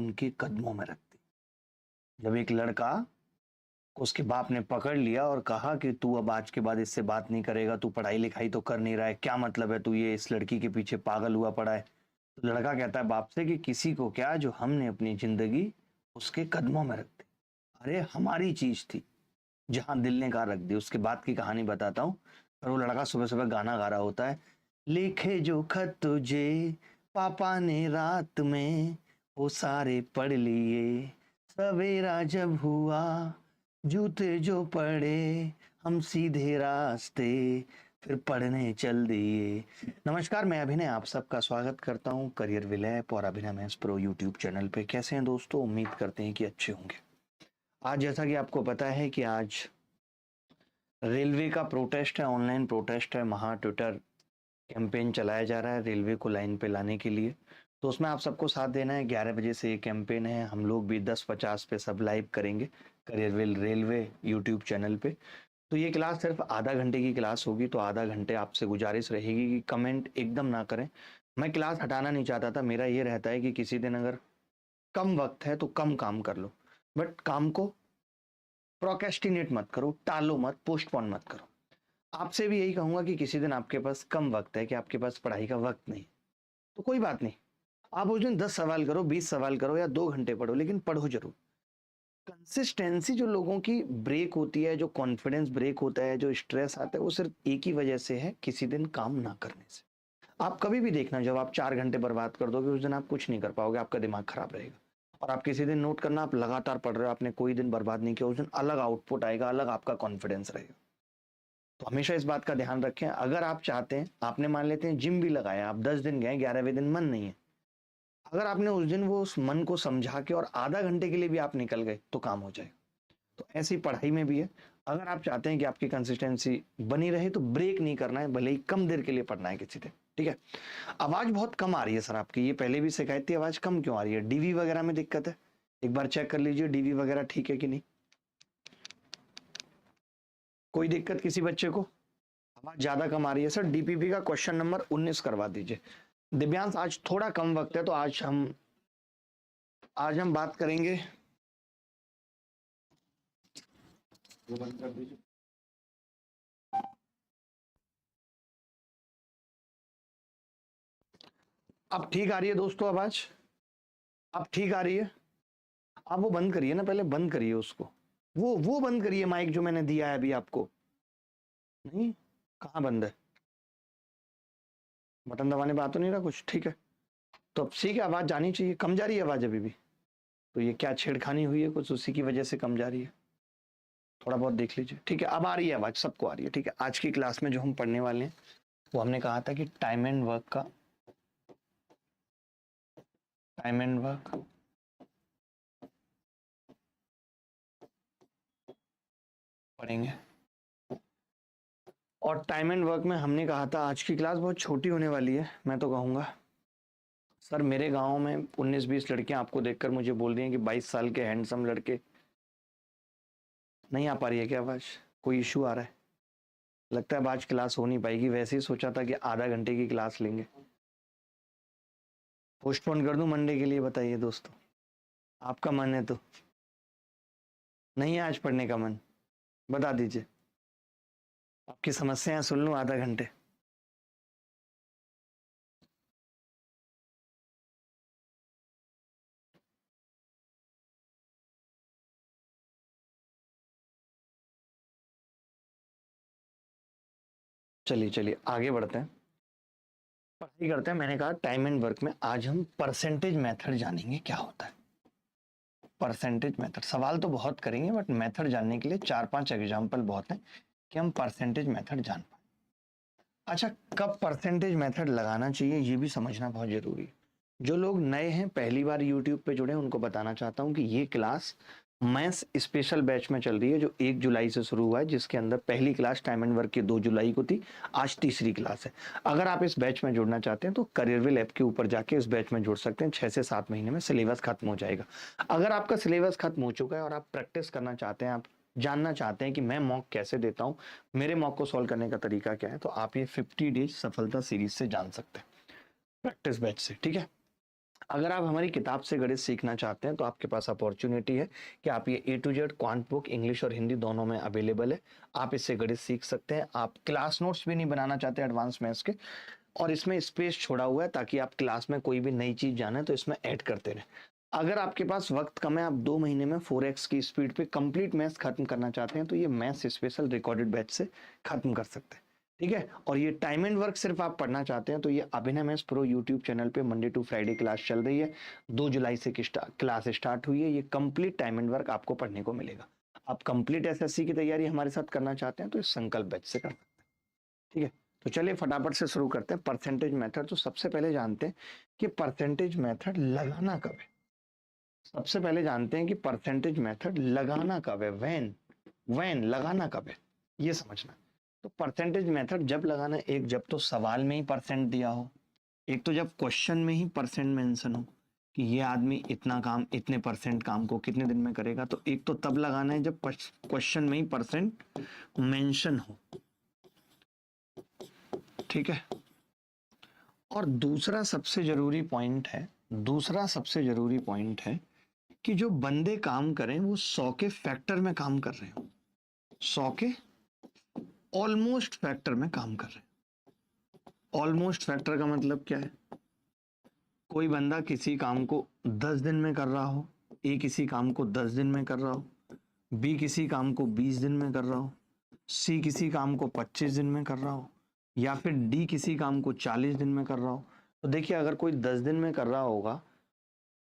उनके कदमों में रख दी। जब एक लड़का को उसके बाप ने पकड़ लिया और कहा कि तू अब आज के बाद इससे बात नहीं करेगा, तू पढ़ाई लिखाई तो कर नहीं रहा है, क्या मतलब है, तू ये इस लड़की के पीछे पागल हुआ पड़ा है। तो लड़का कहता है बाप से कि किसी को क्या, जो हमने अपनी जिंदगी उसके कदमों में रख दी। अरे हमारी चीज थी, जहां दिल ने कहा रख दी। उसके बाद की कहानी बताता हूँ। और वो लड़का सुबह सुबह गाना गा रहा होता है, लिखे जो खत तुझे पापा ने रात में, वो सारे पढ़ लिए, सवेरा जब हुआ जूते जो पड़े, हम सीधे रास्ते फिर पढ़ने चल दिए। नमस्कार, मैं अभिनय आप सबका स्वागत करता हूं करियर विलय और अभिनय मैथ्स प्रो यूट्यूब चैनल पे। कैसे हैं दोस्तों? उम्मीद करते हैं कि अच्छे होंगे। आज जैसा कि आपको पता है कि आज रेलवे का प्रोटेस्ट है, ऑनलाइन प्रोटेस्ट है, महा ट्विटर कैंपेन चलाया जा रहा है रेलवे को लाइन पे लाने के लिए। तो उसमें आप सबको साथ देना है। 11 बजे से ये कैंपेन है। हम लोग भी 10:50 पे सब लाइव करेंगे career will railway YouTube channel पे। तो ये क्लास सिर्फ आधा घंटे की क्लास होगी। तो आधा घंटे आपसे गुजारिश रहेगी कि कमेंट एकदम ना करें। मैं क्लास हटाना नहीं चाहता था। मेरा ये रहता है कि किसी दिन अगर कम वक्त है तो कम काम कर लो, बट काम को प्रोक्रेस्टिनेट मत करो, टालो मत, पोस्टपोन मत करो। आपसे भी यही कहूंगा कि किसी दिन आपके पास कम वक्त है, कि आपके पास पढ़ाई का वक्त नहीं, तो कोई बात नहीं, आप उस दिन 10 सवाल करो, 20 सवाल करो या 2 घंटे पढ़ो, लेकिन पढ़ो जरूर। कंसिस्टेंसी जो लोगों की ब्रेक होती है, जो कॉन्फिडेंस ब्रेक होता है, जो स्ट्रेस आता है, वो सिर्फ एक ही वजह से है, किसी दिन काम ना करने से। आप कभी भी देखना, जब आप 4 घंटे बर्बाद कर दोगे उस दिन आप कुछ नहीं कर पाओगे, आपका दिमाग खराब रहेगा। और आप किसी दिन नोट करना, आप लगातार पढ़ रहे हो, आपने कोई दिन बर्बाद नहीं किया, उस दिन अलग आउटपुट आएगा, अलग आपका कॉन्फिडेंस रहेगा। तो हमेशा इस बात का ध्यान रखें। अगर आप चाहते हैं, आपने मान लेते हैं जिम भी लगाया, आप 10 दिन गए, 11वें दिन मन नहीं है, अगर आपने उस दिन वो उस मन को समझा के और आधा घंटे के लिए भी आप निकल गए तो काम हो जाएगा। तो ऐसी पढ़ाई में भी है। अगर आप चाहते हैं कि आपकी कंसिस्टेंसी बनी रहे तो ब्रेक नहीं करना है, भले ही कम देर के लिए पढ़ना है किसी दिन। ठीक है। आवाज बहुत कम आ रही है सर आपकी, ये पहले भी शिकायत थी, आवाज कम क्यों आ रही है? डीवी वगैरह में दिक्कत है? एक बार चेक कर लीजिए डीवी वगैरह ठीक है कि नहीं। कोई दिक्कत किसी बच्चे को? आवाज ज्यादा कम आ रही है सर। डीपीपी का क्वेश्चन नंबर 19 करवा दीजिए। दिव्यांश, आज थोड़ा कम वक्त है तो आज हम बात करेंगे। वो बंद कर दीजिए। अब ठीक आ रही है दोस्तों आवाज? अब ठीक आ रही है? आप वो बंद करिए ना, पहले बंद करिए उसको। वो बंद करिए माइक जो मैंने दिया है अभी आपको। नहीं, कहाँ बंद है? बटन दबाने पे आ तो नहीं रहा कुछ? ठीक है। तो अब ठीक है, आवाज जानी चाहिए। कम जा रही है आवाज अभी भी? तो ये क्या छेड़खानी हुई है कुछ, उसी की वजह से कम जा रही है? थोड़ा बहुत देख लीजिए। ठीक है, अब आ रही है आवाज, सबको आ रही है। ठीक है, आज की क्लास में जो हम पढ़ने वाले हैं वो हमने कहा था कि टाइम एंड वर्क पढ़ेंगे। और टाइम एंड वर्क में हमने कहा था आज की क्लास बहुत छोटी होने वाली है। मैं तो कहूँगा सर, मेरे गांव में 19-20 लड़कियां आपको देखकर मुझे बोल रही हैं कि 22 साल के हैंडसम लड़के। नहीं आ पा रही है क्या आवाज? कोई इशू आ रहा है? लगता है अब आज क्लास हो नहीं पाएगी। वैसे ही सोचा था कि आधा घंटे की क्लास लेंगे। पोस्टपोन कर दूं मंडे के लिए? बताइए दोस्तों, आपका मन है तो। नहीं है आज पढ़ने का मन? बता दीजिए, आपकी समस्याएं सुन लूं आधा घंटे। चलिए चलिए आगे बढ़ते हैं, पढ़ाई करते हैं। मैंने कहा टाइम एंड वर्क में आज हम परसेंटेज मेथड जानेंगे क्या होता है। परसेंटेज मेथड, सवाल तो बहुत करेंगे बट मेथड जानने के लिए 4-5 एग्जाम्पल बहुत हैं कि हम परसेंटेज मेथड जान पाए। अच्छा, कब परसेंटेज मेथड लगाना चाहिए ये भी समझना बहुत जरूरी है। जो लोग नए हैं, पहली बार यूट्यूब पे जुड़े, उनको बताना चाहता हूँ कि ये क्लास मैथ्स स्पेशल बैच में चल रही है, जो 1 जुलाई से शुरू हुआ है, जिसके अंदर पहली क्लास टाइम एंड वर्क की 2 जुलाई को थी, आज तीसरी क्लास है। अगर आप इस बैच में जुड़ना चाहते हैं तो करियरविल ऐप के ऊपर जाके इस बैच में जुड़ सकते हैं। 6 से 7 महीने में सिलेबस खत्म हो जाएगा। अगर आपका सिलेबस खत्म हो चुका है और आप प्रैक्टिस करना चाहते हैं, आप जानना चाहते हैं कि मैं मॉक कैसे देता हूं, मेरे मॉक को सॉल्व करने का तरीका क्या है, तो आप ये 50 डेज सफलता सीरीज से जान सकते हैं, प्रैक्टिस बैच से। ठीक है, अगर आप हमारी किताब से गणित सीखना चाहते हैं तो आपके पास अपॉर्चुनिटी है कि आप ये A to Z quant book English और हिंदी दोनों में अवेलेबल है। आप इससे गणित सीख सकते हैं। आप क्लास नोट्स भी नहीं बनाना चाहते एडवांस मैथ्स के, और इसमें स्पेस छोड़ा हुआ है ताकि आप क्लास में कोई भी नई चीज जाने तो इसमें ऐड करते रहें। अगर आपके पास वक्त कम है, आप 2 महीने में 4x की स्पीड पे कंप्लीट मैथ्स खत्म करना चाहते हैं तो ये मैथ्स स्पेशल रिकॉर्डेड बैच से खत्म कर सकते हैं। ठीक है, और ये टाइम एंड वर्क सिर्फ आप पढ़ना चाहते हैं तो ये अभिनय मैथ्स प्रो यूट्यूब चैनल पे मंडे टू फ्राइडे क्लास चल रही है। 2 जुलाई से क्लास स्टार्ट हुई है। ये कंप्लीट टाइम एंड वर्क आपको पढ़ने को मिलेगा। आप कंप्लीट एसएससी की तैयारी हमारे साथ करना चाहते हैं तो इस संकल्प बैच से कर सकते हैं। ठीक है, तो चलिए फटाफट से शुरू करते हैं परसेंटेज मेथड। तो सबसे पहले जानते हैं कि परसेंटेज मेथड लगाना कब है। सबसे पहले जानते हैं कि परसेंटेज मेथड लगाना कब है। व्हेन लगाना कब है ये समझना। तो परसेंटेज मेथड जब लगाना है, एक जब तो सवाल में ही परसेंट दिया हो, एक तो जब क्वेश्चन में ही परसेंट मेंशन हो कि ये आदमी इतना काम इतने परसेंट काम को कितने दिन में करेगा। तो एक तो तब लगाना है जब क्वेश्चन में ही परसेंट मेंशन हो। ठीक है, और दूसरा सबसे जरूरी पॉइंट है कि जो बंदे काम करें वो 100 के फैक्टर में काम कर रहे हो, 100 के ऑलमोस्ट फैक्टर में काम कर रहे हैं। ऑलमोस्ट फैक्टर का मतलब क्या है? कोई बंदा किसी काम को 10 दिन में कर रहा हो, ए किसी काम को 10 दिन में कर रहा हो, बी किसी काम को 20 दिन में कर रहा हो, सी किसी काम को 25 दिन में कर रहा हो, या फिर डी किसी काम को 40 दिन में कर रहा हो। तो देखिए, अगर कोई 10 दिन में कर रहा होगा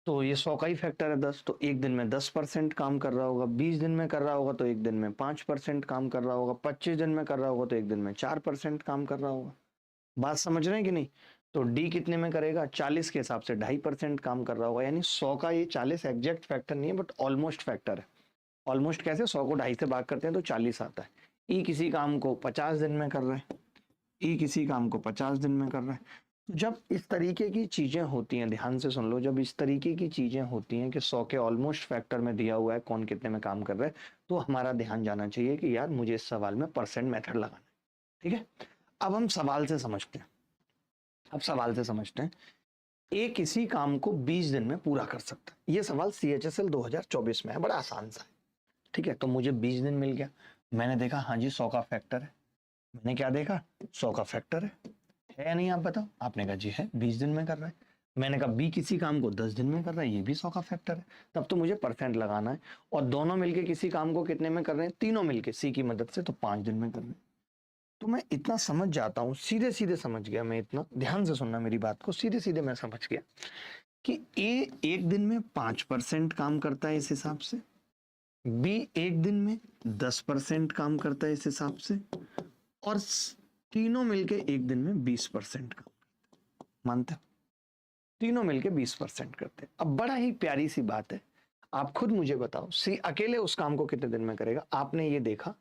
तो ये 100 का ही फैक्टर है 10, तो एक दिन में 10% काम कर रहा होगा। 20 दिन में कर रहा होगा तो एक दिन में 5% काम कर रहा होगा। 25 दिन में कर रहा होगा तो एक दिन में 4% काम कर रहा होगा। बात समझ रहे हैं कि नहीं? तो डी कितने में करेगा? 40 के हिसाब से 2.5% काम कर रहा होगा। यानी 100 का ये 40 एग्जैक्ट फैक्टर नहीं है, बट ऑलमोस्ट फैक्टर है। ऑलमोस्ट कैसे? 100 को 2.5 से भाग करते हैं तो 40 आता है। ई किसी काम को 50 दिन में कर रहा है, ई किसी काम को 50 दिन में कर रहा है। जब इस तरीके की चीजें होती हैं, ध्यान से सुन लो, जब इस तरीके की चीजें होती हैं कि 100 के ऑलमोस्ट फैक्टर में दिया हुआ है कौन कितने में काम कर रहा है, तो हमारा ध्यान जाना चाहिए कि यार मुझे इस सवाल में परसेंट मेथड लगाना है। ठीक है, अब हम सवाल से समझते हैं। ए किसी काम को 20 दिन में पूरा कर सकता है। ये सवाल CHSL 2024 में है, बड़ा आसान सा है। ठीक है, तो मुझे 20 दिन मिल गया। मैंने देखा हाँ जी 100 का फैक्टर है। मैंने क्या देखा? 100 का फैक्टर है या नहीं? आप बताओ। आपने कहा जी है, 20 दिन में कर रहा है। मैंने कहा बी किसी काम को 10 दिन में कर रहा है, ये भी 100 का फैक्टर है। तब तो मुझे परसेंट लगाना है। और दोनों मिलके किसी काम को कितने में कर रहे हैं? तीनों मिलके सी की मदद से, तो 5 दिन में कर रहे हैं। तो मैं इतना समझ जाता हूँ, सीधे सीधे समझ गया मैं। इतना ध्यान से सुनना मेरी बात को, सीधे सीधे मैं समझ गया कि ए एक दिन में 5% काम करता है इस हिसाब से, बी एक दिन में 10% काम करता है इस हिसाब से, और तीनों मिलके एक दिन में 20% काम। मानते हो? तीनों मिलके 20% करते हैं। अब बड़ा ही प्यारी सी बात है, आप खुद मुझे बताओ, सी अकेले उस काम को कितने दिन में करेगा? आपने ये देखा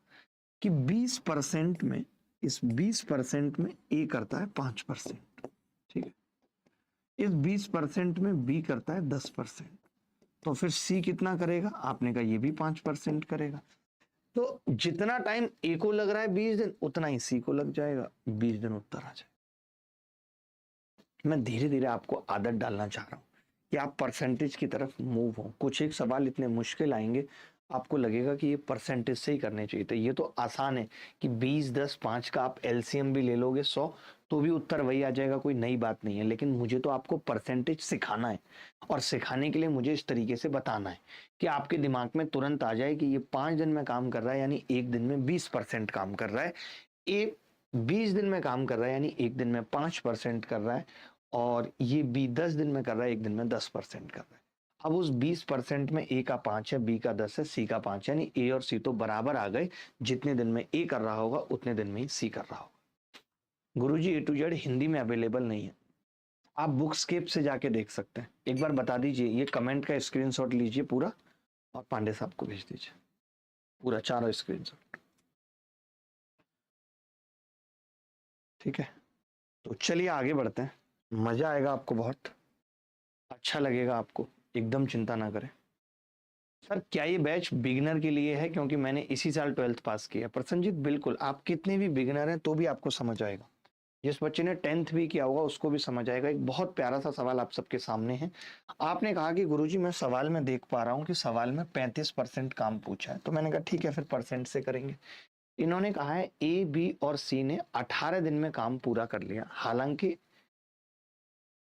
कि 20% में, इस 20% में ए करता है 5%। ठीक है, इस 20% में बी करता है 10%। तो फिर सी कितना करेगा? आपने कहा ये भी 5% करेगा। तो जितना टाइम ए को लग रहा है 20 दिन, उतना ही सी को लग जाएगा। 20 दिन उत्तर आ जाए। मैं धीरे धीरे आपको आदत डालना चाह रहा हूं कि आप परसेंटेज की तरफ मूव हो। कुछ एक सवाल इतने मुश्किल आएंगे, आपको लगेगा कि ये परसेंटेज से ही करने चाहिए थे। ये तो आसान है कि 20, 10, 5 का आप एलसीएम भी ले लोगे 100, तो भी उत्तर वही आ जाएगा, कोई नई बात नहीं है। लेकिन मुझे तो आपको परसेंटेज सिखाना है, और सिखाने के लिए मुझे इस तरीके से बताना है कि आपके दिमाग में तुरंत आ जाए कि ये 5 दिन में काम कर रहा है, यानी एक दिन में 20% काम कर रहा है। ए 20 दिन में काम कर रहा है, यानी एक दिन में 5% कर रहा है। और ये बी 10 दिन में कर रहा है, एक दिन में 10% कर रहा है। अब उस 20% में ए का 5 है, बी का 10 है, सी का 5 है, यानी ए और सी तो बराबर आ गए। जितने दिन में ए कर रहा होगा उतने दिन में ही सी कर रहा होगा। गुरुजी A to Z हिंदी में अवेलेबल नहीं है, आप बुकस्केप से जाके देख सकते हैं। एक बार बता दीजिए, ये कमेंट का स्क्रीनशॉट लीजिए पूरा, और पांडे साहब को भेज दीजिए पूरा, चारों स्क्रीनशॉट। ठीक है, तो चलिए आगे बढ़ते हैं। मजा आएगा आपको, बहुत अच्छा लगेगा आपको, एकदम चिंता ना करें। सर क्या ये बैच बिगिनर के लिए है? क्योंकि मैंने इसी साल 12th पास किया। प्रसन्नजीत बिल्कुल, आप कितने भी बिगिनर हैं तो भी आपको समझ आएगा। जिस बच्चे ने 10th भी किया होगा उसको भी समझ आएगा। एक बहुत प्यारा सा सवाल आप सबके सामने है। आपने कहा कि गुरुजी मैं सवाल में देख पा रहा हूँ कि सवाल में 35% काम पूछा है, तो मैंने कहा ठीक है फिर परसेंट से करेंगे। इन्होंने कहा है ए, बी और सी ने 18 दिन में काम पूरा कर लिया। हालांकि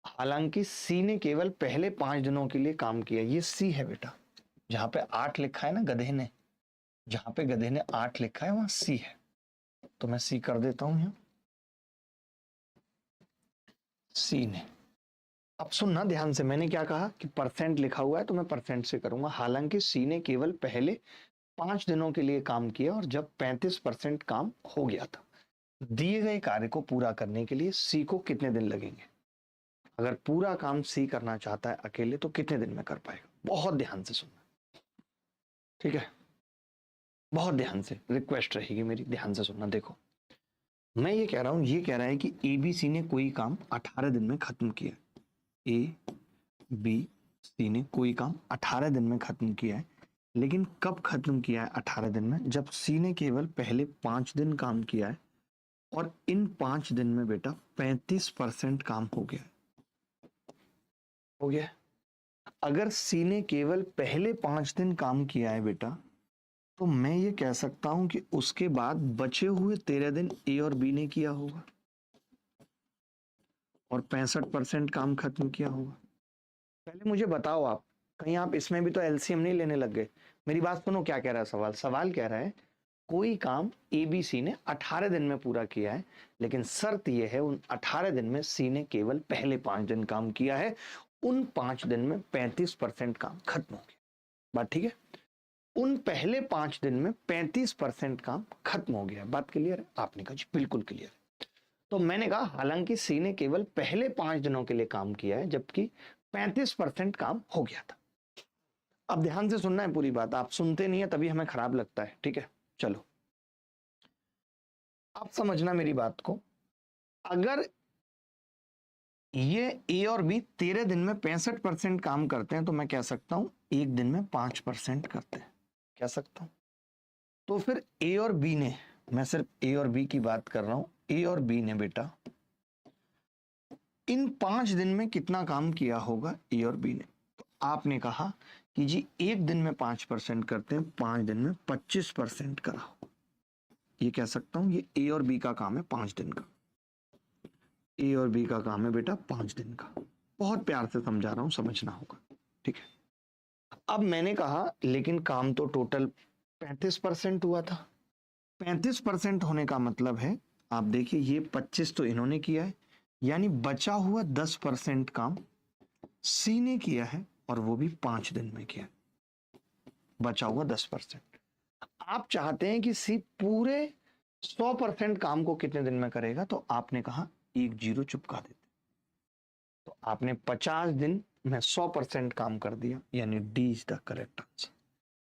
हालांकि सी ने केवल पहले 5 दिनों के लिए काम किया। ये सी है बेटा, जहां पे 8 लिखा है ना गधे ने, जहां पे गधे ने 8 लिखा है वहां सी है, तो मैं सी कर देता हूं यहां, सी ने। अब सुनना ध्यान से, मैंने क्या कहा कि परसेंट लिखा हुआ है तो मैं परसेंट से करूंगा। हालांकि सी ने केवल पहले 5 दिनों के लिए काम किया और जब 35% काम हो गया था। दिए गए कार्य को पूरा करने के लिए सी को कितने दिन लगेंगे? अगर पूरा काम सी करना चाहता है अकेले तो कितने दिन में कर पाएगा? बहुत ध्यान से सुनना, ठीक है? बहुत ध्यान से, रिक्वेस्ट रहेगी मेरी, ध्यान से सुनना। देखो मैं ये कह रहा हूं, ये कह रहा है कि ए बी सी ने कोई काम 18 दिन में खत्म किया। ए बी सी ने कोई काम 18 दिन में खत्म किया है, लेकिन कब खत्म किया है 18 दिन में? जब सी ने केवल पहले 5 दिन काम किया है और इन 5 दिन में बेटा 35% काम हो गया है। हो गया है। अगर सी ने केवल पहले 5 दिन काम किया है बेटा, तो मैं ये कह सकता हूं कि उसके बाद बचे हुए 13 दिन ए और बी ने किया होगा और 65% काम खत्म किया होगा। पहले मुझे बताओ आप, कहीं आप इसमें भी तो एलसीएम नहीं लेने लग गए? मेरी बात सुनो, क्या कह रहा है सवाल? सवाल कह रहा है कोई काम ए बी सी ने 18 दिन में पूरा किया है, लेकिन शर्त यह है उन 18 दिन में सी ने केवल पहले 5 दिन काम किया है, उन 5 दिन में 35% काम खत्म हो गया। बात ठीक है? उन पहले 5 दिन में 35% काम खत्म हो गया। बात क्लियर है? आपने कहा जी बिल्कुल क्लियर है। तो मैंने कहा हालांकि सी ने केवल पहले 5 दिनों के लिए काम किया है, जबकि 35% काम हो गया था। अब ध्यान से सुनना है पूरी बात, आप सुनते नहीं है तभी हमें खराब लगता है, ठीक है? चलो आप समझना मेरी बात को। अगर ये ए और बी 13 दिन में 65% काम करते हैं, तो मैं कह सकता हूं एक दिन में 5% करते हैं, कह सकता हूं। तो फिर ए और बी ने, मैं सिर्फ ए और बी की बात कर रहा हूं, ए और बी ने बेटा इन 5 दिन में कितना काम किया होगा ए और बी ने? तो आपने कहा कि जी एक दिन में 5% करते हैं, 5 दिन में 25% कराओ। ये कह सकता हूं ये ए और बी का काम है 5 दिन का। ए और बी का काम है बेटा 5 दिन का। बहुत प्यार से समझा रहा हूं, समझना होगा, ठीक है? अब मैंने कहा लेकिन काम तो टोटल 35% हुआ था। 35% होने का मतलब है, आप देखिए ये 25 तो इन्होंने किया है, यानी बचा हुआ 10% काम सी ने किया है और वो भी 5 दिन में किया। बचा हुआ 10%। आप चाहते हैं कि सी पूरे 100% काम को कितने दिन में करेगा, तो आपने कहा एक जीरो चुपका देते। तो आपने 50 दिन में 100% काम कर दिया, यानी D is the correct answer.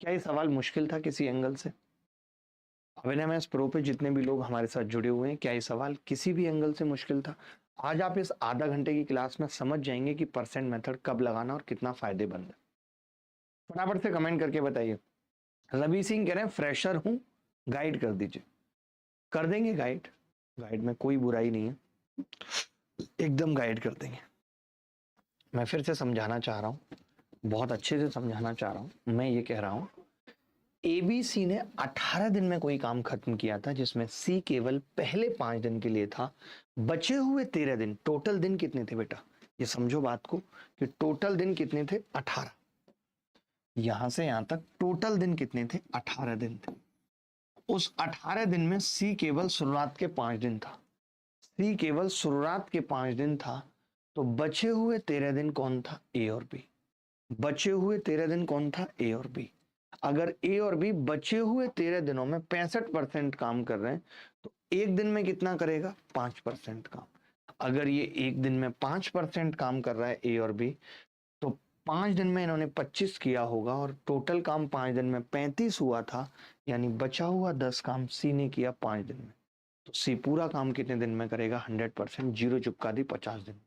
क्या ये सवाल मुश्किल था किसी एंगल से? अभिनव प्रो पे जितने भी लोग हमारे साथ जुड़े हुए हैं, क्या ये सवाल किसी भी एंगल से मुश्किल था? आज आप इस आधा घंटे की क्लास में समझ जाएंगे कि परसेंट मेथड कब लगाना और कितना फायदेमंद है। फटाफट से कमेंट करके बताइए। रवि सिंह कह रहे हैं फ्रेशर हूं, गाइड कर दीजिए। कर देंगे गाइड, गाइड में कोई बुराई नहीं है, एकदम गाइड कर देंगे। मैं फिर से समझाना चाह रहा हूं, बहुत अच्छे से समझाना चाह रहा हूं। मैं ये कह रहा हूं एबीसी ने 18 दिन में कोई काम खत्म किया था, जिसमें सी केवल पहले 5 दिन के लिए था। बचे हुए 13 दिन, टोटल दिन कितने थे बेटा? ये समझो बात को कि टोटल दिन कितने थे? 18। यहां से यहां तक टोटल दिन कितने थे? 18 दिन थे। उस 18 दिन में सी केवल शुरुआत के 5 दिन था, सी केवल शुरुआत के 5 दिन था। तो बचे हुए 13 दिन कौन था? ए और बी। बचे हुए 13 दिन कौन था? ए और बी। अगर ए और बी बचे हुए 13 दिनों में 65% काम कर रहे हैं, तो एक दिन में कितना करेगा? 5% काम। अगर ये एक दिन में 5% काम कर रहा है ए और बी, तो 5 दिन में इन्होंने 25 किया होगा और टोटल काम 5 दिन में 35 हुआ था, यानी बचा हुआ 10 काम सी ने किया 5 दिन में। तो सी पूरा काम कितने दिन में करेगा? 100%। जीरो चुपका दी 50 दिन।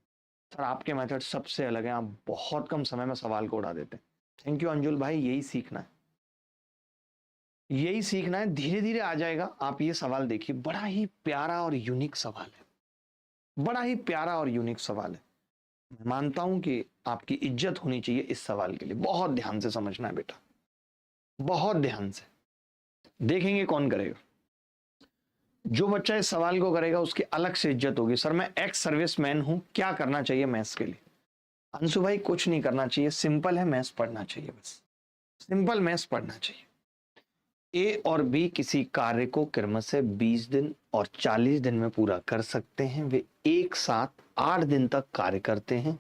सर आपके मेथड सबसे अलग है, आप बहुत कम समय में सवाल को उड़ा देते हैं। थैंक यू अंजुल भाई, यही सीखना है, यही सीखना है, धीरे धीरे आ जाएगा। आप ये सवाल देखिए, बड़ा ही प्यारा और यूनिक सवाल है। बड़ा ही प्यारा और यूनिक सवाल है। मैं मानता हूं कि आपकी इज्जत होनी चाहिए इस सवाल के लिए। बहुत ध्यान से समझना है बेटा, बहुत ध्यान से। देखेंगे कौन करेगा। जो बच्चा इस सवाल को करेगा उसकी अलग से इज्जत होगी। सर मैं एक्स सर्विसमैन हूं, क्या करना चाहिए मैथ्स के लिए? अंशु भाई कुछ नहीं करना चाहिए, सिंपल है, मैथ्स पढ़ना चाहिए, बस सिंपल मैथ्स पढ़ना चाहिए। ए और बी किसी कार्य को क्रम से 20 दिन और 40 दिन में पूरा कर सकते हैं। वे एक साथ 8 दिन तक कार्य करते हैं।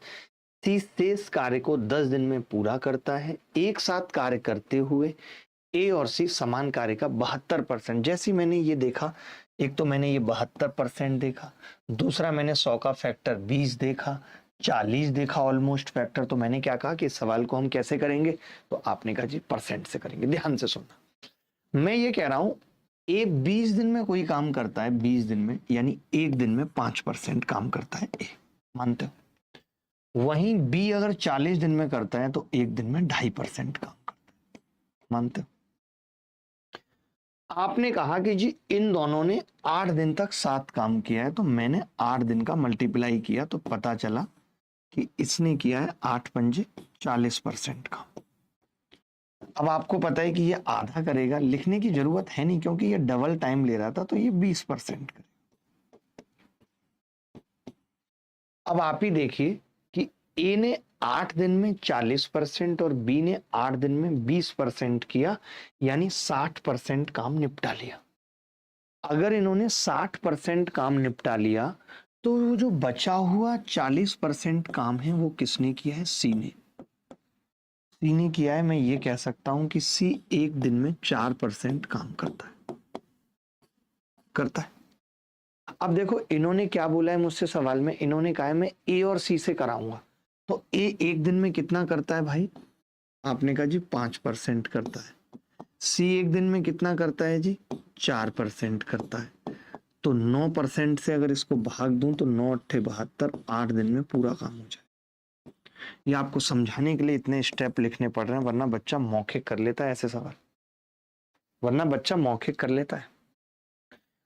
सी शेष कार्य को 10 दिन में पूरा करता है। एक साथ कार्य करते हुए ए और सी समान कार्य का 72%, जैसी मैंने ये देखा, एक तो मैंने ये 72% देखा, दूसरा मैंने 100 का फैक्टर 20 देखा, 40 देखा ऑलमोस्ट फैक्टर। तो मैंने क्या कहा कि इस सवाल को हम कैसे करेंगे? तो आपने कहा जी परसेंट से करेंगे। ध्यान से सुनना, मैं ये कह रहा हूं ए 20 दिन में कोई काम करता है, 20 दिन में, यानी एक दिन में 5% काम करता है ए, मानते हो? वहीं बी अगर 40 दिन में करता है तो एक दिन में 2.5% काम करता है, मानते हो? आपने कहा कि जी इन दोनों ने 8 दिन तक साथ काम किया है, तो मैंने 8 दिन का मल्टीप्लाई किया तो पता चला कि इसने किया है 8 पंजे 40% काम। अब आपको पता है कि ये आधा करेगा, लिखने की जरूरत है नहीं क्योंकि ये डबल टाइम ले रहा था, तो ये 20% करेगा। अब आप ही देखिए कि ए ने 8 दिन में 40% और बी ने 8 दिन में 20% किया, यानी 60% काम निपटा लिया। अगर इन्होंने 60% काम निपटा लिया तो वो जो बचा हुआ 40% काम है वो किसने किया है? सी ने। सी ने किया है। मैं ये कह सकता हूं कि सी एक दिन में 4% काम करता है। अब देखो इन्होंने क्या बोला है मुझसे सवाल में, इन्होंने कहा है मैं ए और सी से कराऊंगा, तो ए एक दिन में कितना करता है भाई? आपने कहा जी 5% करता है। सी एक दिन में कितना करता है जी? 4% करता है। तो 9% से अगर इसको भाग दूं तो 9 अट्ठे 72, 8 दिन में पूरा काम हो जाए। ये आपको समझाने के लिए इतने स्टेप लिखने पड़ रहे हैं, वरना बच्चा मौखिक कर लेता है ऐसे सवाल, वरना बच्चा मौखिक कर लेता है।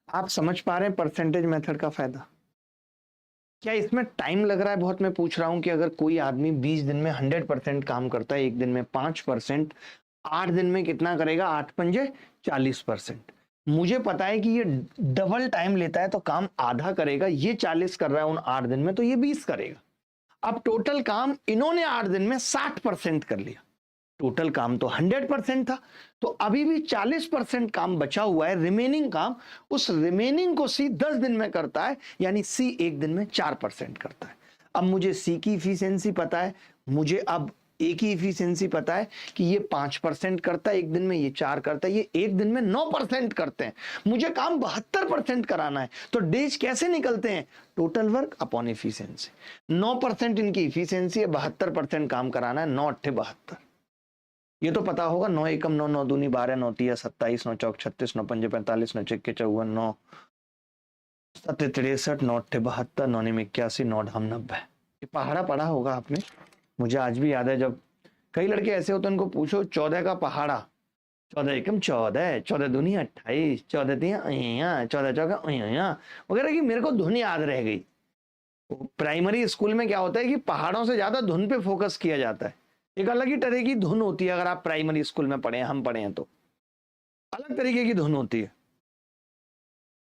आप समझ पा रहे हैं परसेंटेज मेथड का फायदा? क्या इसमें टाइम लग रहा है बहुत? मैं पूछ रहा हूं कि अगर कोई आदमी 20 दिन में 100% काम करता है, एक दिन में 5%, 8 दिन में कितना करेगा? 8 पंजे 40%। मुझे पता है कि ये डबल टाइम लेता है तो काम आधा करेगा। ये 40 कर रहा है उन 8 दिन में, तो ये 20 करेगा। अब टोटल काम इन्होंने 8 दिन में 60% कर लिया। टोटल काम तो 100% था, तो अभी भी 40% काम बचा हुआ है, रिमेनिंग काम। उस रिमेनिंग को सी 10 दिन में करता है, यानी सी एक दिन में 4% करता है। अब मुझे सी की इफिशियंसी पता है, मुझे अब ए की इफिशियंसी पता है कि ये 5% करता है एक दिन में, ये 4 करता है, ये एक दिन में 9% करते हैं। मुझे काम 72% कराना है, तो डेज कैसे निकलते हैं? Total work upon efficiency. 9% इनकी इफिशियंसी है, 72% काम कराना है, 9 अट्ठे 72। ये तो पता होगा, 9 एकम 9, 9 दूनी 12, 9 तिया 27, 9 चौक 36, 9 पंजे 45, 9 छक्के 54, 9 सत्ते 63, 9 अट्ठे 72, 9 निम 81, 9 ढाम 90। ये पहाड़ा पढ़ा होगा आपने, मुझे आज भी याद है। जब कई लड़के ऐसे होते हैं उनको पूछो 14 का पहाड़ा, 14 एकम 14, 14 दूनी 28, 14 तिया 14 चौका वगैरह की मेरे को धुन याद रह गई। प्राइमरी स्कूल में क्या होता है कि पहाड़ों से ज्यादा धुन पे फोकस किया जाता है। एक अलग ही तरह की धुन होती है, अगर आप प्राइमरी स्कूल में पढ़े हैं, हम पढ़े हैं, तो अलग तरीके की धुन होती है।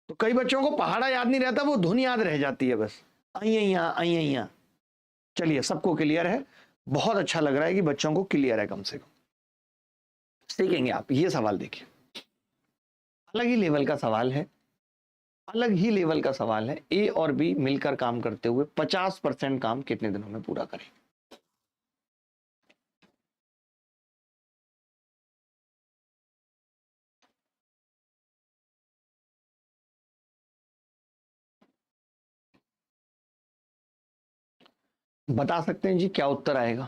तो कई बच्चों को पहाड़ा याद नहीं रहता, वो धुन याद रह जाती है बस, अइया। चलिए सबको क्लियर है, बहुत अच्छा लग रहा है कि बच्चों को क्लियर है कम से कम। सीखेंगे आप। ये सवाल देखिए, अलग ही लेवल का सवाल है, अलग ही लेवल का सवाल है। ए और बी मिलकर काम करते हुए 50% काम कितने दिनों में पूरा करें? बता सकते हैं जी क्या उत्तर आएगा?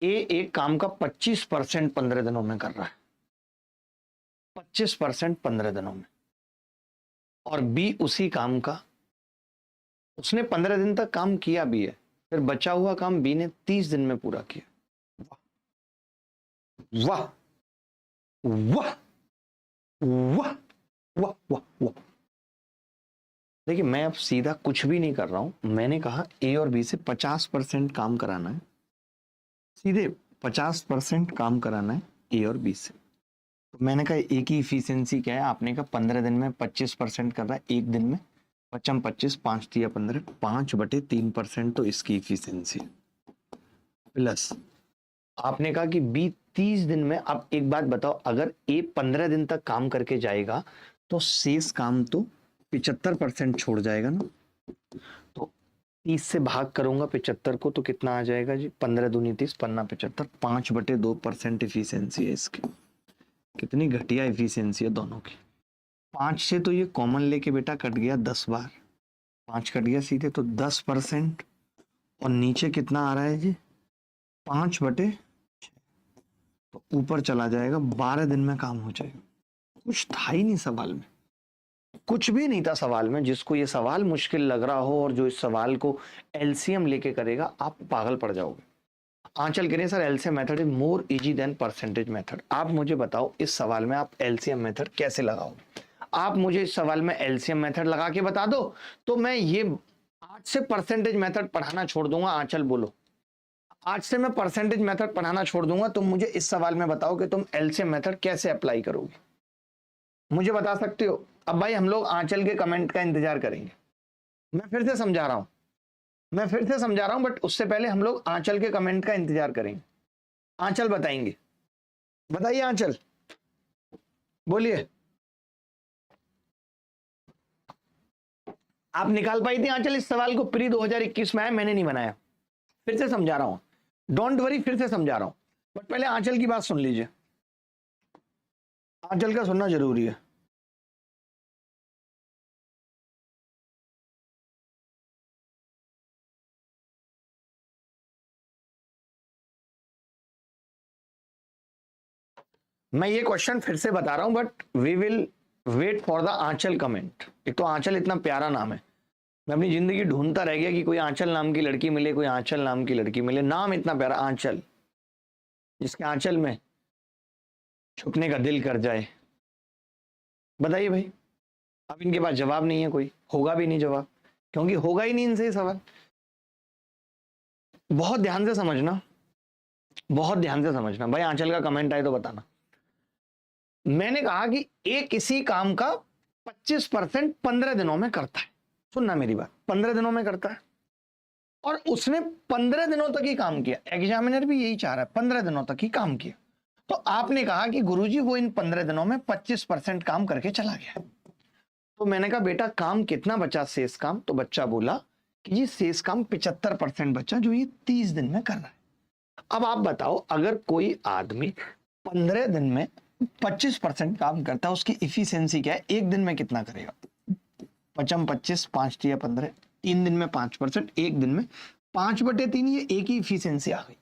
ए एक काम का 25% 15 दिनों में कर रहा है, 25% 15 दिनों में, और बी उसी काम का, उसने 15 दिन तक काम किया भी है, फिर बचा हुआ काम बी ने 30 दिन में पूरा किया। वाह वाह वाह वाह वाह वाह। देखिए मैं अब सीधा कुछ भी नहीं कर रहा हूं, मैंने कहा ए और बी से 50% काम कराना है, सीधे 50% काम कराना है ए और बी से। तो मैंने कहा ए की इफिशियंसी क्या है, आपने कहा 15 दिन में 25% कर रहा है, एक दिन में 25 5 दिया 15, 5/3% तो इसकी इफिशियंसी प्लस आपने कहा कि बी 30 दिन में। अब एक बात बताओ, अगर ए 15 दिन तक काम करके जाएगा तो शेष काम तो 75% छोड़ जाएगा ना। तो 30 से भाग करूंगा 75 को तो कितना आ जाएगा जी, 15 दूनी 30, 15 75, 5/2% इफिशियंसी है इसकी। कितनी घटिया इफिशियंसी है दोनों की। 5 से तो ये कॉमन लेके बेटा कट गया 10 बार, 5 कट गया सीधे, तो 10%। और नीचे कितना आ रहा है जी, 5/6, तो ऊपर चला जाएगा, 12 दिन में काम हो जाएगा। कुछ था ही नहीं सवाल में, कुछ भी नहीं था सवाल में। जिसको ये सवाल मुश्किल लग रहा हो और जो इस सवाल को एलसीएम लेके करेगा, आप पागल पड़ जाओगे। आंचल कह रहे sir LCM method is more easy than percentage method. आप मुझे बताओ इस सवाल में आप एलसीएम मेथड कैसे लगाओगे। आप मुझे इस सवाल में एलसीएम मेथड लगा के बता दो तो मैं ये आज से परसेंटेज मेथड पढ़ाना छोड़ दूंगा। आंचल बोलो, आज से मैं परसेंटेज मेथड पढ़ाना छोड़ दूंगा। तुम मुझे इस सवाल में बताओ कि तुम एलसीएम मेथड कैसे अप्लाई करोगे, मुझे बता सकते हो। अब भाई हम लोग आंचल के कमेंट का इंतजार करेंगे। मैं फिर से समझा रहा हूं, बट उससे पहले हम लोग आंचल के कमेंट का इंतजार करेंगे। आंचल बताएंगे, बताइए आंचल, बोलिए। आप निकाल पाई थी आंचल इस सवाल को? प्री 2021 में आया, मैंने नहीं बनाया। फिर से समझा रहा हूं, डोंट वरी, फिर से समझा रहा हूं, बट पहले आंचल की बात सुन लीजिए। आंचल का सुनना जरूरी है। मैं ये क्वेश्चन फिर से बता रहा हूं, but we will wait for the Anchal comment. एक तो आंचल इतना प्यारा नाम है, मैं अपनी जिंदगी ढूंढता रह गया कि कोई आंचल नाम की लड़की मिले, कोई आंचल नाम की लड़की मिले। नाम इतना प्यारा आंचल, जिसके आंचल में छुपने का दिल कर जाए। बताइए भाई, अब इनके पास जवाब नहीं है, कोई होगा भी नहीं जवाब, क्योंकि होगा ही नहीं इनसे ये सवाल। बहुत ध्यान से समझना, बहुत ध्यान से समझना भाई। आंचल का कमेंट आए तो बताना। मैंने कहा कि एक किसी काम का 25% 15 दिनों में करता है। सुनना मेरी बात, 15 दिनों में करता है, और उसने 15 दिनों तक ही काम किया। एग्जामिनर भी यही चाह रहा है, 15 दिनों तक ही काम किया। तो आपने कहा कि गुरुजी वो इन 15 दिनों में 25% काम करके चला गया। तो मैंने कहा बेटा काम कितना बचा शेष काम? तो बच्चा बोला कि जी शेष काम 75% बचा, जो ये 30 दिन में कर रहा है। अब आप बताओ, अगर कोई आदमी 15 दिन में 25% काम करता है, उसकी इफिशियंसी क्या है? एक दिन में कितना करेगा? 25 5 या 15, 3 दिन में 5%, एक दिन में 5/3, ये एक ही इफिशियंसी आ गई।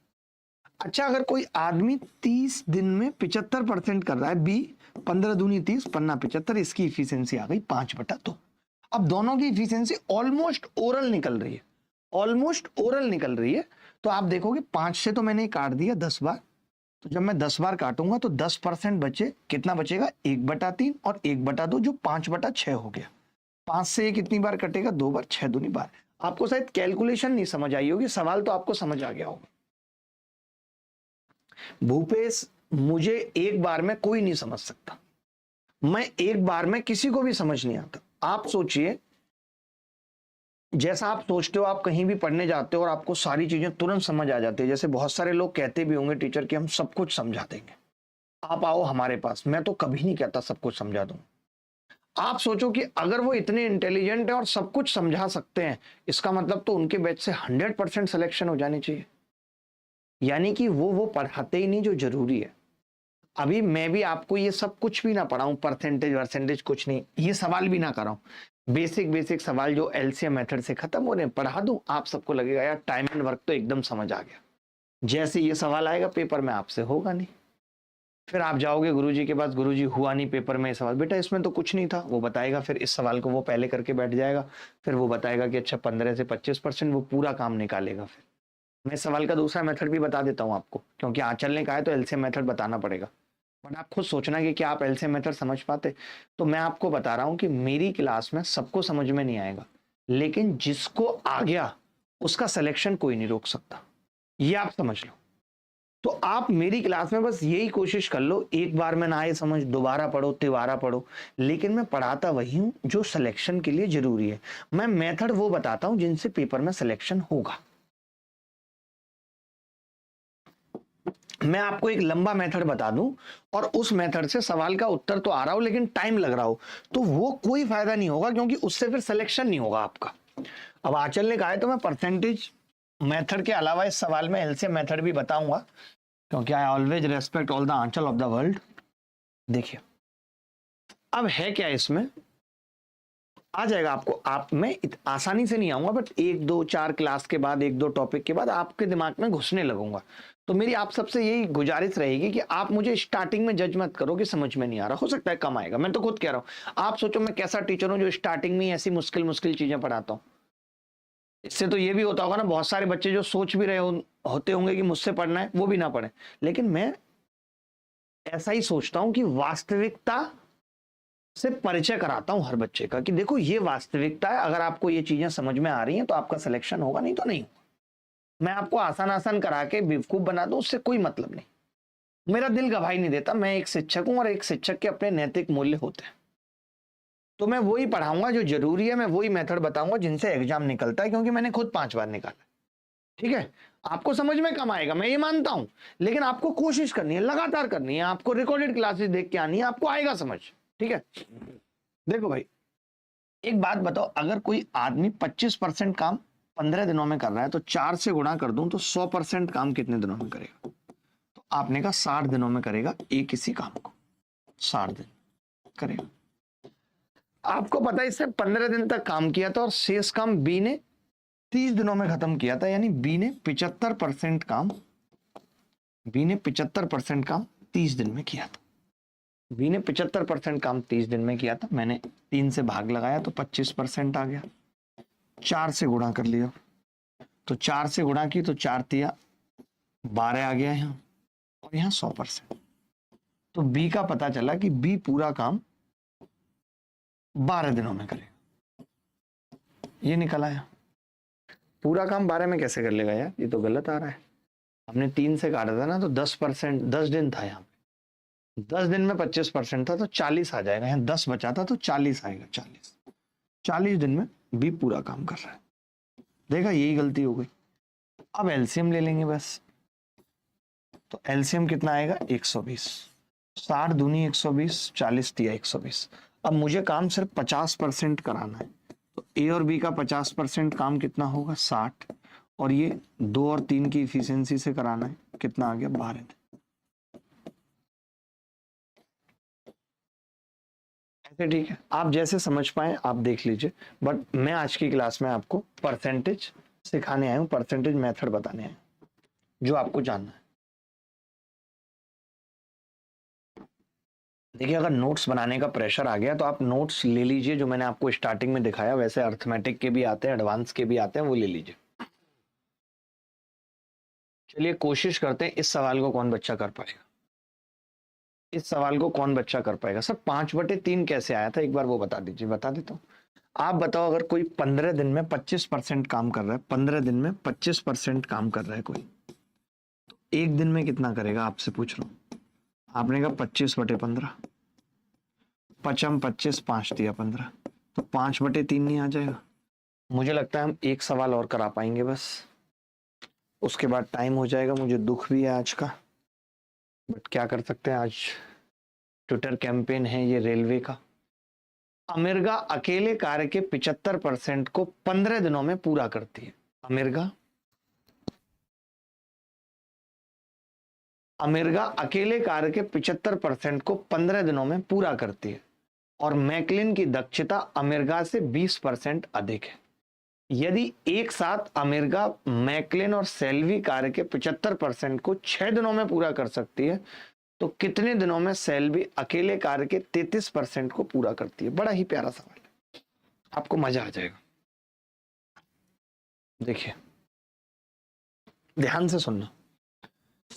अच्छा, अगर कोई आदमी 30 दिन में 75% कर रहा है, बी 15 दूनी 30, पन्ना 75, इसकी इफिशियंसी आ गई 5/2। अब दोनों की इफिशियंसी ऑलमोस्ट ओरल निकल रही है, ऑलमोस्ट ओरल निकल रही है। तो आप देखोगे 5 से तो मैंने काट दिया 10 बार, तो जब मैं 10 बार काटूंगा तो 10% बचे। कितना बचेगा? 1/3 और 1/2, जो 5/6 हो गया। 5 से ये कितनी बार कटेगा? 2 बार, 6 दूनी बार। आपको शायद कैलकुलेशन नहीं समझ आई होगी, सवाल तो आपको समझ आ गया होगा। भूपेश, मुझे एक बार में कोई नहीं समझ सकता, मैं एक बार में किसी को भी समझ नहीं आता। आप सोचिए, जैसा आप सोचते हो, आप कहीं भी पढ़ने जाते हो और आपको सारी चीजें तुरंत समझ आ जाती है। जैसे बहुत सारे लोग कहते भी होंगे टीचर कि हम सब कुछ समझा देंगे, आप आओ हमारे पास। मैं तो कभी नहीं कहता सब कुछ समझा दूं। आप सोचो कि अगर वो इतने इंटेलिजेंट है और सब कुछ समझा सकते हैं, इसका मतलब तो उनके बैच से 100% सिलेक्शन हो जानी चाहिए। यानी कि वो पढ़ाते ही नहीं जो जरूरी है। अभी मैं भी आपको ये सब कुछ भी ना पढ़ाऊं, परसेंटेज वर्सेंटेज कुछ नहीं, ये सवाल भी ना कराऊं, बेसिक सवाल जो एलसीएम मेथड से खत्म हो रहे हैं पढ़ा दूं, आप सबको लगेगा यार टाइम एंड वर्क तो एकदम समझ आ गया। जैसे ये सवाल आएगा पेपर में, आपसे होगा नहीं। फिर आप जाओगे गुरुजी के पास, गुरुजी हुआ नहीं पेपर में ये सवाल, बेटा इसमें तो कुछ नहीं था, वो बताएगा। फिर इस सवाल को वो पहले करके बैठ जाएगा, फिर वो बताएगा कि अच्छा 15 से 25%, वो पूरा काम निकालेगा। फिर मैं सवाल का दूसरा मेथड भी बता देता हूं आपको, क्योंकि आंचल ने कहा है तो एलसीएम मेथड बताना पड़ेगा। बट आप खुद सोचना कि क्या आप एलसीएम मेथड समझ पाते। तो मैं आपको बता रहा हूं कि मेरी क्लास में सबको समझ में नहीं आएगा, लेकिन जिसको आ गया उसका सिलेक्शन कोई नहीं रोक सकता, ये आप समझ लो। तो आप मेरी क्लास में बस यही कोशिश कर लो, एक बार में ना आए समझ दोबारा पढ़ो तिबारा पढ़ो, लेकिन मैं पढ़ाता वही हूं जो सिलेक्शन के लिए जरूरी है। मैं मेथड वो बताता हूं जिनसे पेपर में सिलेक्शन होगा। मैं आपको एक लंबा मेथड बता दूं और उस मेथड से सवाल का उत्तर तो आ रहा हो लेकिन टाइम लग रहा हो, तो वो कोई फायदा नहीं होगा, क्योंकि उससे फिर सिलेक्शन नहीं होगा आपका। अब आंचल ने कहा है तो मैं परसेंटेज मेथड के अलावा इस सवाल में एलसीएम मेथड भी बताऊंगा, क्योंकि I always respect all the Anchal of the world. देखिए अब है क्या, इसमें आ जाएगा आपको। आप मैं आसानी से नहीं आऊंगा, बट एक दो चार क्लास के बाद, एक दो टॉपिक के बाद आपके दिमाग में घुसने लगूंगा। तो मेरी आप सबसे यही गुजारिश रहेगी कि आप मुझे स्टार्टिंग में जज मत करो कि समझ में नहीं आ रहा, हो सकता है कम आएगा, मैं तो खुद कह रहा हूं। आप सोचो मैं कैसा टीचर हूं जो स्टार्टिंग में ऐसी मुश्किल मुश्किल चीजें पढ़ाता हूं। इससे तो ये भी होता होगा ना, बहुत सारे बच्चे जो सोच भी रहे होते होंगे कि मुझसे पढ़ना है, वो भी ना पढ़े। लेकिन मैं ऐसा ही सोचता हूं कि वास्तविकता से परिचय कराता हूं हर बच्चे का, कि देखो ये वास्तविकता है, अगर आपको ये चीजें समझ में आ रही हैं तो आपका सिलेक्शन होगा, नहीं तो नहीं। मैं आपको आसान आसान करा के बेवकूफ बना दूं, उससे कोई मतलब नहीं। मेरा दिल गवाही नहीं देता, मैं एक शिक्षक हूं और एक शिक्षक के अपने नैतिक मूल्य होते हैं। तो मैं वही पढ़ाऊंगा जो जरूरी है, मैं वही मेथड बताऊंगा जिनसे एग्जाम निकलता है, क्योंकि मैंने खुद 5 बार निकाला। ठीक है, आपको समझ में कम आएगा, मैं ये मानता हूं, लेकिन आपको कोशिश करनी है, लगातार करनी है, आपको रिकॉर्डेड क्लासेस देख के आनी है, आपको आएगा समझ। ठीक है, देखो भाई एक बात बताओ, अगर कोई आदमी 25% काम 15 दिनों में कर रहा है, तो 4 से गुणा कर दूं तो 100% काम कितने दिनों में करेगा? तो आपने कहा 60 दिनों में करेगा एक किसी काम को, 60 दिन करेगा। आपको पता है इससे 15 दिन तक काम किया था और शेष काम बी ने 30 दिनों में खत्म किया था, यानी बी ने 75% काम 30 दिन में किया था। बी ने 75% काम 30 दिन में किया था, मैंने 3 से भाग लगाया तो 25% आ गया। 4 से गुणा कर लिया, तो 4 से गुणा की तो 4 तिया 12 आ गया यहाँ, और यहाँ 100%। तो बी का पता चला कि बी पूरा काम 12 दिनों में करेगा, ये निकल आया। पूरा काम 12 में कैसे कर लेगा यार, ये तो गलत आ रहा है। हमने 3 से काटा था ना, तो 10%, 10 दिन था यहाँ पे, 10 दिन में 25% था तो 40 आ जाएगा, यहाँ 10 बचा था तो 40 आएगा। 40 दिन में बी पूरा काम कर रहा है। देखा, यही गलती हो गई। अब एलसीएम ले लेंगे बस, तो एलसीएम कितना आएगा? 120। 60 दूनी 120, 40 तिया 120। अब मुझे काम सिर्फ 50% कराना है, तो ए और बी का 50% काम कितना होगा? 60, और ये 2 और 3 की इफिशियंसी से कराना है, कितना आ गया? 12 दिन। ऐसे ठीक है, आप जैसे समझ पाए आप देख लीजिए, बट मैं आज की क्लास में आपको परसेंटेज सिखाने आया हूं, परसेंटेज मेथड बताने आया हूं, जो आपको जानना है। देखिए, अगर नोट्स बनाने का प्रेशर आ गया तो आप नोट्स ले लीजिए, जो मैंने आपको स्टार्टिंग में दिखाया, वैसे अर्थमेटिक के भी आते हैं, एडवांस के भी आते हैं, वो ले लीजिए। चलिए कोशिश करते हैं, इस सवाल को कौन बच्चा कर पाएगा, इस सवाल को कौन बच्चा कर पाएगा। सर 5/3 कैसे आया था, एक बार वो बता दीजिए। बता देता हूँ, आप बताओ, अगर कोई 15 दिन में 25% काम कर रहा है, 15 दिन में 25% काम कर रहा है कोई, तो एक दिन में कितना करेगा, आपसे पूछ रहा हूँ। आपने कहा 25/15, 5 25, 5 दिया 15, तो 5/3 नहीं आ जाएगा? मुझे लगता है हम एक सवाल और करा पाएंगे बस, उसके बाद टाइम हो जाएगा। मुझे दुख भी है आज का, बट क्या कर सकते हैं, आज ट्विटर कैंपेन है ये रेलवे का। अमेरिका अकेले कार्य के 75% को 15 दिनों में पूरा करती है। अमेरिका अकेले कार्य के 75% को 15 दिनों में पूरा करती है, और मैकलिन की दक्षता अमेरिका से 20% अधिक है। यदि एक साथ अमेरिका, मैकलिन और सेल्वी कार्य के 75% को 6 दिनों में पूरा कर सकती है, तो कितने दिनों में सेल्वी अकेले कार्य के 33% को पूरा करती है? बड़ा ही प्यारा सवाल है, आपको मजा आ जाएगा। देखिए ध्यान से सुनना,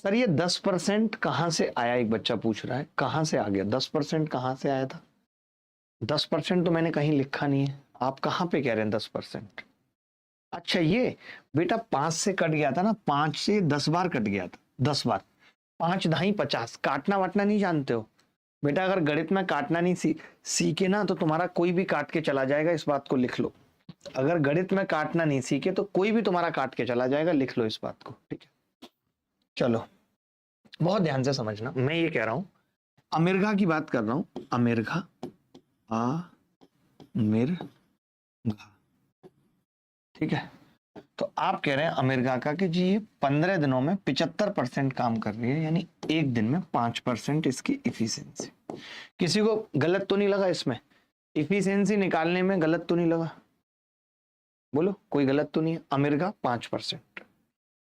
सर ये 10% कहां से आया, एक बच्चा पूछ रहा है, कहां से आ गया 10%, कहां से आया था? 10% तो मैंने कहीं लिखा नहीं है, आप कहां पे कह रहे हैं 10%? अच्छा ये बेटा 5 से कट गया था ना, 5 से 10 बार कट गया था, 10 बार, 5 ढाई 50। काटना वाटना नहीं जानते हो बेटा, अगर गणित में काटना नहीं सीखे ना तो तुम्हारा कोई भी काट के चला जाएगा, इस बात को लिख लो। अगर गणित में काटना नहीं सीखे तो कोई भी तुम्हारा काट के चला जाएगा, लिख लो इस बात को, ठीक है। चलो बहुत ध्यान से समझना, मैं ये कह रहा हूं अमेरिका की बात कर रहा हूं, अमेरिका, अमेरिका, ठीक है। तो आप कह रहे हैं अमेरिका का कि जी ये 15 दिनों में 75% काम कर रही है, यानी एक दिन में 5% इसकी इफिशियंसी। किसी को गलत तो नहीं लगा इसमें? इफिशियंसी निकालने में गलत तो नहीं लगा? बोलो कोई गलत तो नहीं है। अमेरिका 5%,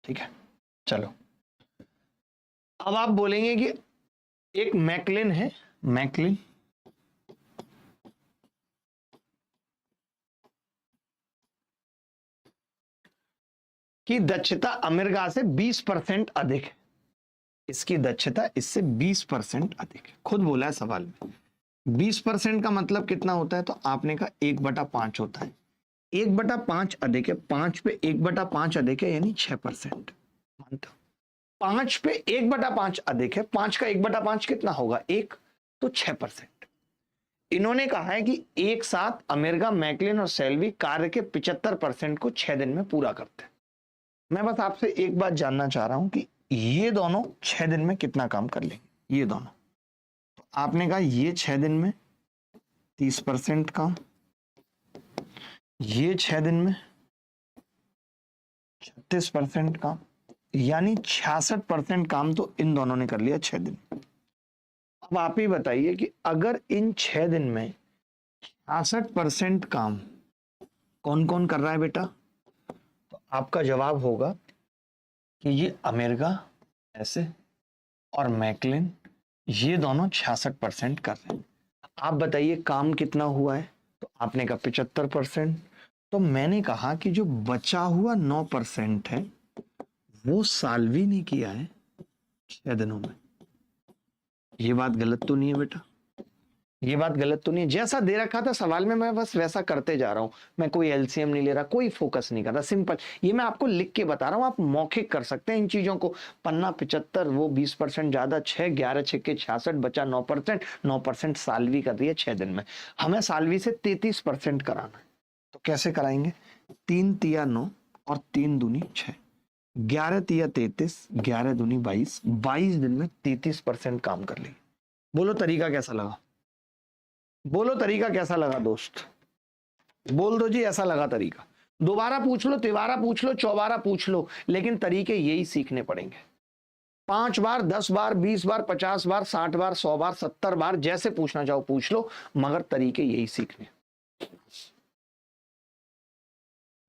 ठीक है। चलो अब आप बोलेंगे कि एक मैकलिन है, मैकलिन, की दक्षता अमेरिका से 20% अधिक है, इसकी दक्षता इससे 20% अधिक है। खुद बोला है सवाल में। 20% का मतलब कितना होता है? तो आपने कहा 1/5 होता है। 1/5 अधिक है, 5 पे 1/5 अधिक है, यानी 6%। मानता 5 पे 1/5 अधिक है, 5 का 1/5 कितना होगा? 1, तो 6%। इन्होंने कहा है कि एक साथ अमेरिका, मैकलिन और सेल्वी कार्य के 75% को 6 दिन में पूरा करते हैं। मैं बस आपसे एक बात जानना चाह रहा हूं कि ये दोनों 6 दिन में कितना काम कर लेंगे, ये दोनों? तो आपने कहा ये 6 दिन में 30% काम, ये 6 दिन में 36% काम, यानी 66% काम तो इन दोनों ने कर लिया 6 दिन। अब आप ही बताइए कि अगर इन 6 दिन में 66% काम कौन कौन कर रहा है बेटा? तो आपका जवाब होगा कि ये अमेरिका ऐसे और मैकलिन, ये दोनों 66% कर रहे हैं। आप बताइए काम कितना हुआ है? तो आपने कहा 75%। तो मैंने कहा कि जो बचा हुआ 9% है वो साल्वी ने किया है 6 दिनों में। ये बात गलत तो नहीं है बेटा? ये बात गलत तो नहीं है? जैसा दे रखा था सवाल में मैं बस वैसा करते जा रहा हूं, मैं कोई एलसीएम नहीं ले रहा, कोई फोकस नहीं कर रहा, सिंपल ये मैं आपको लिख के बता रहा हूं, आप मौखिक कर सकते हैं इन चीजों को। पन्ना 75, वो 20% ज्यादा, 6, 11 6 66, बचा 9%, 9% साल्वी कर रही है 6 दिन में। हमें साल्वी से 33% कराना है, तो कैसे कराएंगे? 3 तिया 9 और 3 दूनी 6, 11 तिया 33, 11 दूनी 22, 22 दिन में 33% काम कर ली। बोलो तरीका कैसा लगा? बोलो तरीका कैसा लगा दोस्त? बोल दो जी ऐसा लगा तरीका। दोबारा पूछ लो, तिबारा पूछ लो, चौबारा पूछ लो, लेकिन तरीके यही सीखने पड़ेंगे। 5 बार, 10 बार, 20 बार, 50 बार, 60 बार, 100 बार, 70 बार, जैसे पूछना चाहो पूछ लो, मगर तरीके यही सीखने।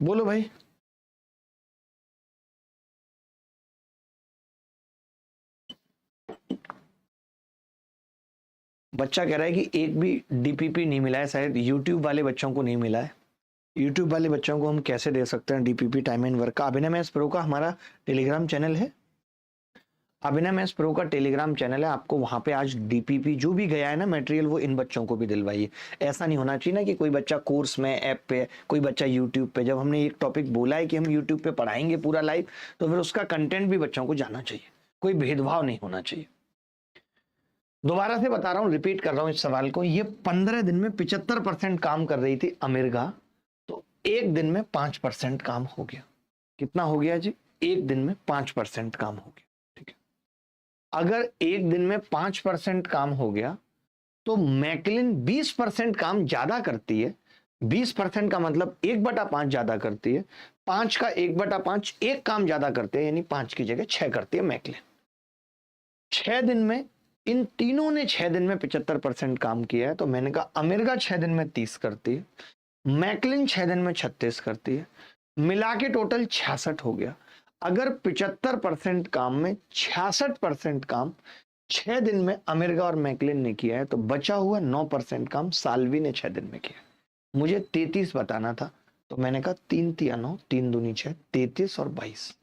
बोलो भाई। बच्चा कह रहा है कि एक भी डीपीपी नहीं मिला है, शायद यूट्यूब वाले बच्चों को नहीं मिला है। यूट्यूब वाले बच्चों को हम कैसे दे सकते हैं डीपीपी टाइम एंड वर्क का? अभिनय मैथ्स प्रो का हमारा टेलीग्राम चैनल है, अभिनय मैथ्स प्रो का टेलीग्राम चैनल है, आपको वहां पे आज डीपीपी जो भी गया है ना मटेरियल, वो इन बच्चों को भी दिलवाइए। ऐसा नहीं होना चाहिए ना कि कोई बच्चा कोर्स में ऐप पे, कोई बच्चा यूट्यूब पे। जब हमने एक टॉपिक बोला है कि हम यूट्यूब पे पढ़ाएंगे पूरा लाइव, तो फिर उसका कंटेंट भी बच्चों को जाना चाहिए, कोई भेदभाव नहीं होना चाहिए। दोबारा से बता रहा हूं, रिपीट कर रहा हूं इस सवाल को। ये 15 दिन में 75% काम कर रही थी अमेरिका, तो एक दिन में 5% काम हो गया। कितना हो गया जी? एक दिन में 5% काम हो गया, ठीक है। अगर एक दिन में 5% काम हो गया तो मैकलिन 20% काम ज्यादा करती है। 20% का मतलब 1/5 ज्यादा करती है। 5 का 1/5 एक काम ज्यादा करते हैं, यानी 5 की जगह 6 करती है मैकलिन। 6 दिन में इन तीनों ने 6 दिन में 75% काम किया है। तो मैंने कहा अमेरिका 6 दिन में 30 करती है, मैकलिन 6 दिन में 36 करती है, मिला के टोटल 66 हो गया। अगर 75% काम में 66% काम 6 दिन में अमेरिका और मैकलिन ने किया है, तो बचा हुआ 9% काम साल्वी ने 6 दिन में किया। मुझे 33 बताना था, तो मैंने कहा 3 तिया 9, 3 दूनी 6, 33 और 22।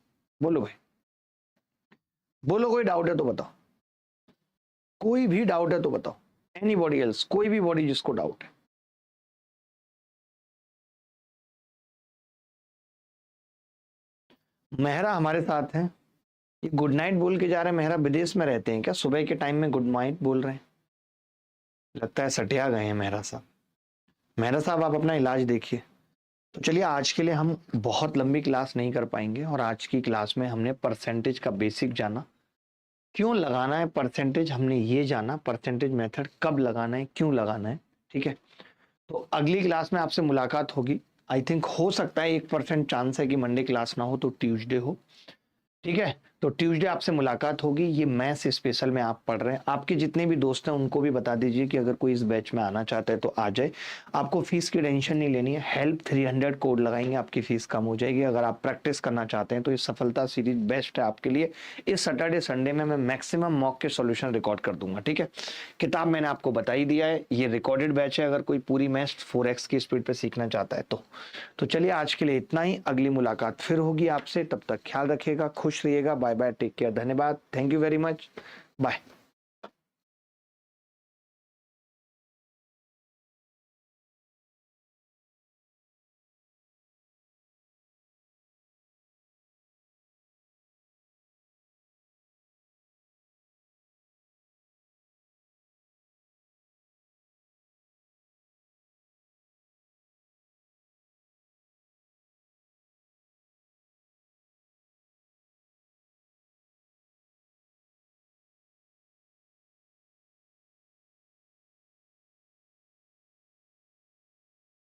बोलो भाई। बोलो कोई डाउट है तो बताओ, कोई भी डाउट है तो बताओ, एनीबॉडी एल्स, कोई भी बॉडी जिसको डाउट है। मेहरा हमारे साथ है, ये गुड नाइट बोल के जा रहे हैं। मेहरा विदेश में रहते हैं क्या? सुबह के टाइम में गुड नाइट बोल रहे हैं, लगता है सटिया गए हैं मेहरा साहब। मेहरा साहब आप अपना इलाज देखिए। तो चलिए, आज के लिए हम बहुत लंबी क्लास नहीं कर पाएंगे, और आज की क्लास में हमने परसेंटेज का बेसिक जाना, क्यों लगाना है परसेंटेज हमने ये जाना, परसेंटेज मेथड कब लगाना है, क्यों लगाना है। ठीक है, तो अगली क्लास में आपसे मुलाकात होगी। आई थिंक हो सकता है 1% चांस है कि मंडे क्लास ना हो तो ट्यूसडे हो। ठीक है, तो ट्यूसडे आपसे मुलाकात होगी। ये मैथ्स स्पेशल में आप पढ़ रहे हैं, आपके जितने भी दोस्त हैं उनको भी बता दीजिए कि अगर कोई इस बैच में आना चाहता है तो आ जाए। आपको फीस की टेंशन नहीं लेनी है, हेल्प 300 कोड लगाएंगे, आपकी फीस कम हो जाएगी। अगर आप प्रैक्टिस करना चाहते हैं तो ये सफलता सीरीज बेस्ट है आपके लिए। इस सैटरडे संडे में मैं मैक्सिमम मॉक के सॉल्यूशन रिकॉर्ड कर दूंगा। ठीक है, किताब मैंने आपको बता ही दिया है, ये रिकॉर्डेड बैच है, अगर कोई पूरी मैथ्स 4x की स्पीड पे सीखना चाहता है तो चलिए आज के लिए इतना ही। अगली मुलाकात फिर होगी आपसे, तब तक ख्याल रखिएगा, खुश रहिएगा। बाय बाय, टेक केयर, धन्यवाद, thank you very much, bye.